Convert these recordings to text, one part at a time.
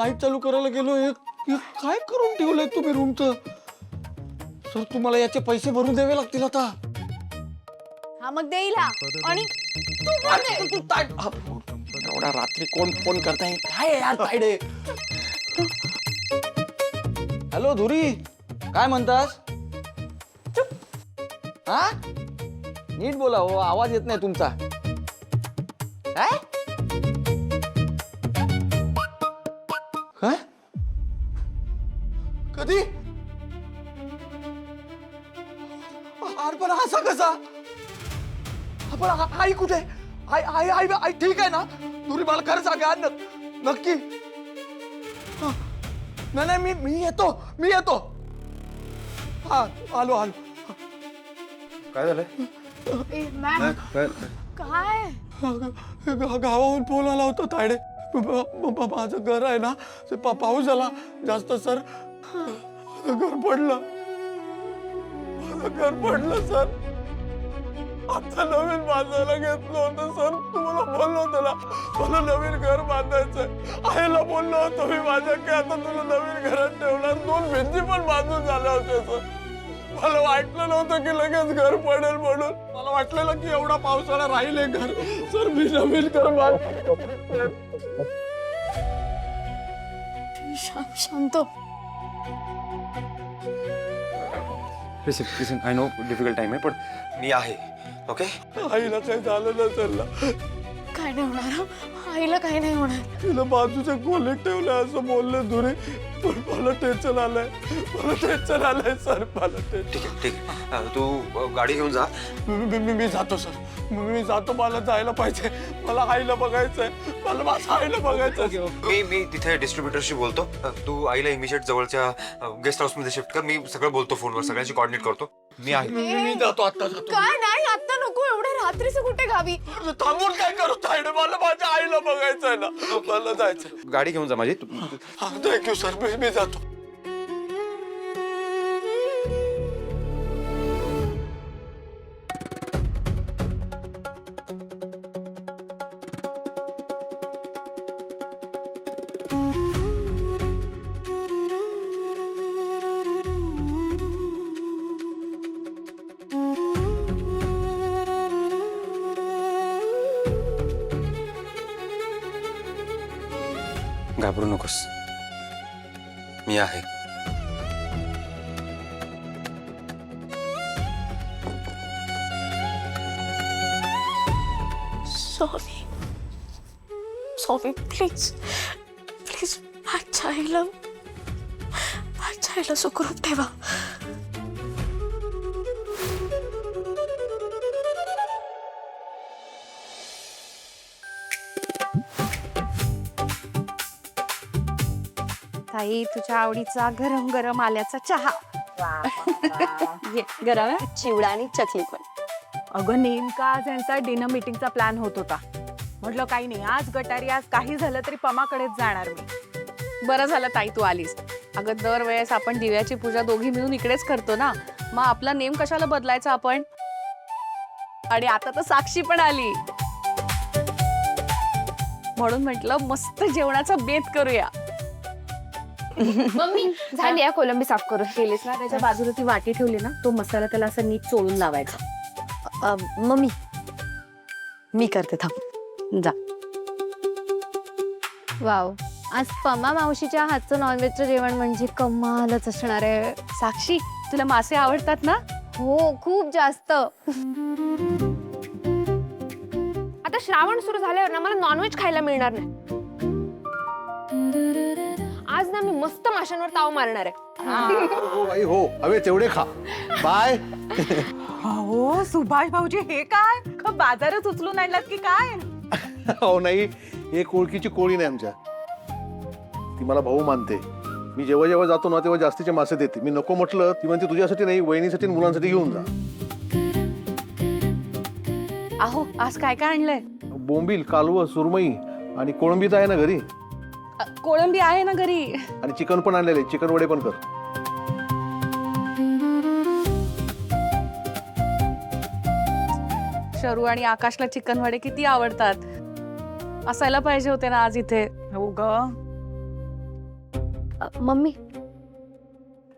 Light चालू करायला गेलो, हे काय करून ठेवलंय तुम्ही रूमचं? सर तुम्हाला याचे पैसे भरून द्यावे लागतील आता. हा मग देईल हा. आणि एवढ्या रात्री कोण फोन करताय? काय यार तायडे. हॅलो धुरी, काय म्हणतास? हा नीट बोला हो, आवाज येत नाही तुमचा. काय काय कधी? अरे पण असा कसा? आपण आई कुठे? आई आई आई आई ठीक आहे ना? धुरी मला खरं सांगा नक्की. नाही नाही मी येतो. हा आलो. काय झालंय? मॅम काय गावाहून फोन आला होता तायडे. माझं घर आहे ना, ते पाऊस झाला जास्त सर, घर पडलं सर. आता नवीन बांधायला घेतलं होतं सर. तुम्हाला बोललो होतं ना मला नवीन घर बांधायचंय. आईला बोललो होतो मी माझ्या की आता तुला नवीन घरात ठेवणार. 2 भिंती पण बांधून झाल्या होत्या सर. मला वाटलं नव्हतं की लगेच घर पडेल म्हणून. मला वाटलेलं की एवढा पावसाळा राहील हे घर. सर मी नवीन घर शांत. Listen I know difficult time आहे, पण मी आहे. ओके आईला काही झालं नसेल ना? काय नाही होणार, आईला काही नाही होणार. तिला बाजूच्या खोलीत ठेवलं असं बोलले धुरे. पण मला टेन्शन आलंय सर. मला ठीक आहे. तू गाडी घेऊन जा. मी जातो सर. मी जातो. मला जायला पाहिजे. मला आईला बघायचंय. मला माझ्या आईला बघायचंय. मी तिथे डिस्ट्रीब्युटरशी बोलतो. तू आईला इमिजिएट जवळच्या गेस्ट हाऊस मध्ये शिफ्ट कर. मी सगळं बोलतो फोनवर, सगळ्यांशी कोऑर्डिनेट करतो. मी आहे. मी जातो, आता जातो. काय नाही, आता नको. एवढ्या रात्रीचं कुठे गावी? थांबून काय करू तायडे? मला माझ्या आईला बघायचंय ना. मला जायचंय. गाडी घेऊन जा माझी. Thank you sir. मी जातो. घाबरू नकोस, मी आहे. सॉरी प्लीज माझ्या आईला सुखरूप ठेवा. ताई तुझ्या आवडीचा गरम गरम आल्याचा चहा. ये गरम आहे, चिवडा आणि चकली पण. अगं नेमका आज यांचा डिनर मीटिंगचा प्लॅन होत होता. म्हटलं काही नाही, आज गटारी, आज काही झालं तरी पमाकडेच जाणार मी. बरं झालं ताई तू आलीस. अगं दरवेळेस आपण दिव्याची पूजा दोघी मिळून इकडेच करतो ना, मग आपला नेम कशाला बदलायचा आपण? आणि आता तर साक्षी पण आली, म्हणून म्हटलं मस्त जेवणाचा बेत करूया. मम्मी झाली या कोलंबी साफ करून केलीस ना? त्याच्या बाजूला ती वाटी ठेवली ना, तो मसाला त्याला असं नीट चोळून लावायचा. मम्मी मी करते, थांब जा. वाव, आज पमा मावशीच्या हातचं नॉनव्हेजचं जेवण म्हणजे कमालच असणार आहे. साक्षी तुला मासे आवडतात ना? हो खूप जास्त. आता श्रावण सुरू झाल्यावर ना मला नॉनव्हेज खायला मिळणार नाही. आज ना मी मस्त माशांवर ताव मारणार आहे. हो बाई हो, हवे तेवढे खा. बाय. हो सुभाष भाऊजी, हे काय बाजारच उचलून आणलात की काय? हो नाही, एक ओळखीची कोळी नाही आमच्या, ती मला भाऊ मानते. मी जेव्हा जेव्हा जातो ना तेव्हा जास्तीचे मासे देते. मी नको म्हटलं ती म्हणते तुझ्यासाठी नाही, वहिनीसाठी मुलांसाठी घेऊन जा. अहो आज काय काय आणलंय? बोंबील, कालवं, सुरमई आणि कोळंबी तर आहे ना घरी. कोळंबी आहे ना घरी. आणि चिकन पण आणलेले, चिकन वडे पण कर. शरू आणि आकाशला चिकन वडे किती आवडतात. असायला पाहिजे होते ना आज इथे. हो ग, मम्मी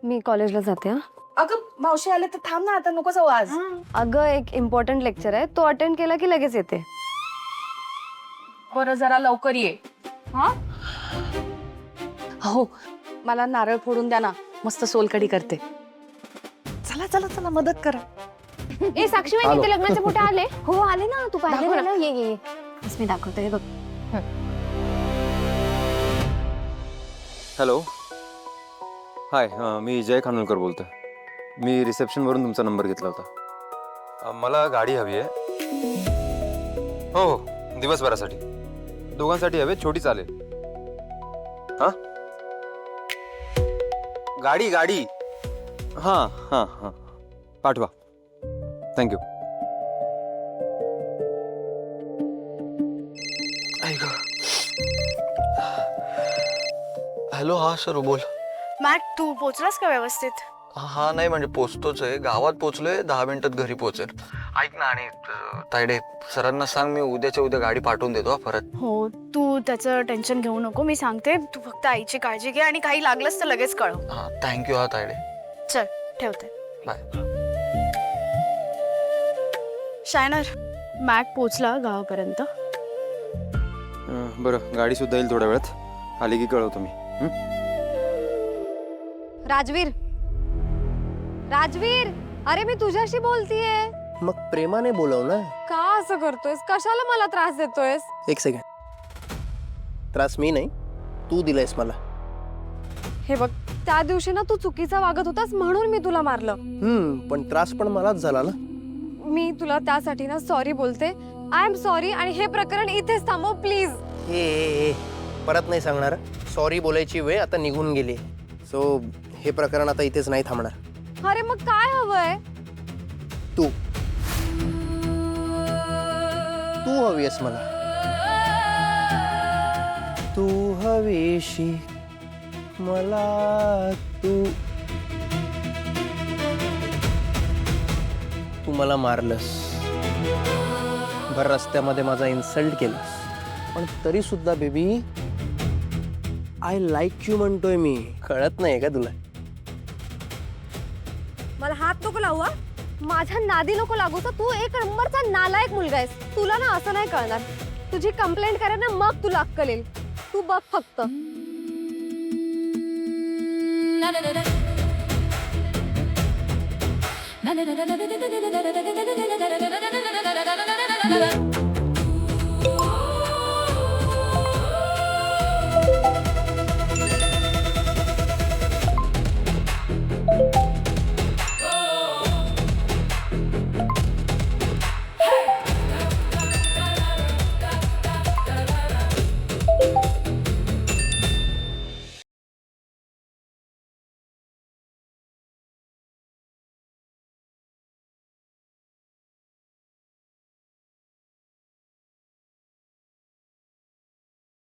मी कॉलेजला जाते हा. अगं मावशी आले तर थांब ना, आता नको जाऊ आज. अगं एक इम्पॉर्टंट लेक्चर आहे, तो अटेंड केला की लगेच येते. बरं जरा लवकर ये. हा हो, मला नारळ फोडून द्या ना, मस्त सोलकढी करते. चला चला चला मदत करा. ए साक्षी आलो. ते लग्नाचे फोटो आले? हो आले ना, तू दाखव पाहिले ना. ना? ये बस मी दाखवते, हे बघ. हॅलो हाय, मी जय खानोलकर बोलतोय. मी रिसेप्शनवरून तुमचा नंबर घेतला होता. मला गाडी हवी आहे. हो हो, दिवसभरासाठी. दोघांसाठी हवे, छोटी चालेल. हां गाडी गाडी हां हां हां पाठवा. थँक्यू. हॅलो, हा सर बोल. मॅट तू पोचलास का व्यवस्थित? हा नाही म्हणजे पोचतोच आहे, गावात पोचलोय, 10 मिनिटात घरी पोचेल. ऐक ना, आणि तायडे सरांना सांग मी उद्याच्या उद्या गाडी पाठवून देतो हा परत. हो, तू त्याचं टेन्शन घेऊ नको, मी सांगते. तू फक्त आईची काळजी घे आणि काही लागलंच तर लगेच कळव. हा थँक्यू हा तायडे. चल ठेवते. बाय. शायनर, मॅट पोचला गावापर्यंत. बरं, गाडी सुद्धा येईल थोड्या वेळात. आली की कळवतो मी. राजवीर, राजवीर, अरे मी तुझ्याशी बोलतीये. मग प्रेमाने बोलव ना. का असं करतोयस? कशाला मला त्रास देतोयस? एक सेकंड. त्रास मी नाही, तू दिलायस मला. हे बघ, त्या दिवशी ना तू चुकीचा वागत होतास म्हणून मी तुला मारलं. पण त्रास पण मलाच झाला ना. मी तुला त्यासाठी ना सॉरी बोलते. आय एम सॉरी आणि हे प्रकरण इथेच थांबव प्लीज. ए परत नाही सांगणार. सॉरी बोलायची वेळ आता निघून गेली. सो हे प्रकरण आता इथेच नाही थांबणार. अरे मग काय हवंय? तू हवी आहेस मला. तू हवीशी मला. तू मला मारलंस, भर रस्त्यामध्ये माझा इन्सल्ट केलंस, पण तरी सुद्धा बेबी आय लाईक यू म्हणतोय मी. कळत नाही का तुला? मला हात नको लावू. माझ्या नादी नको लागू. तर तू एक नंबरचा नालायक मुलगा आहेस. तुला ना असं नाही कळणार. तुझी कंप्लेंट करेन ना मग तुला अक्कल येईल. तू बघ फक्त. ना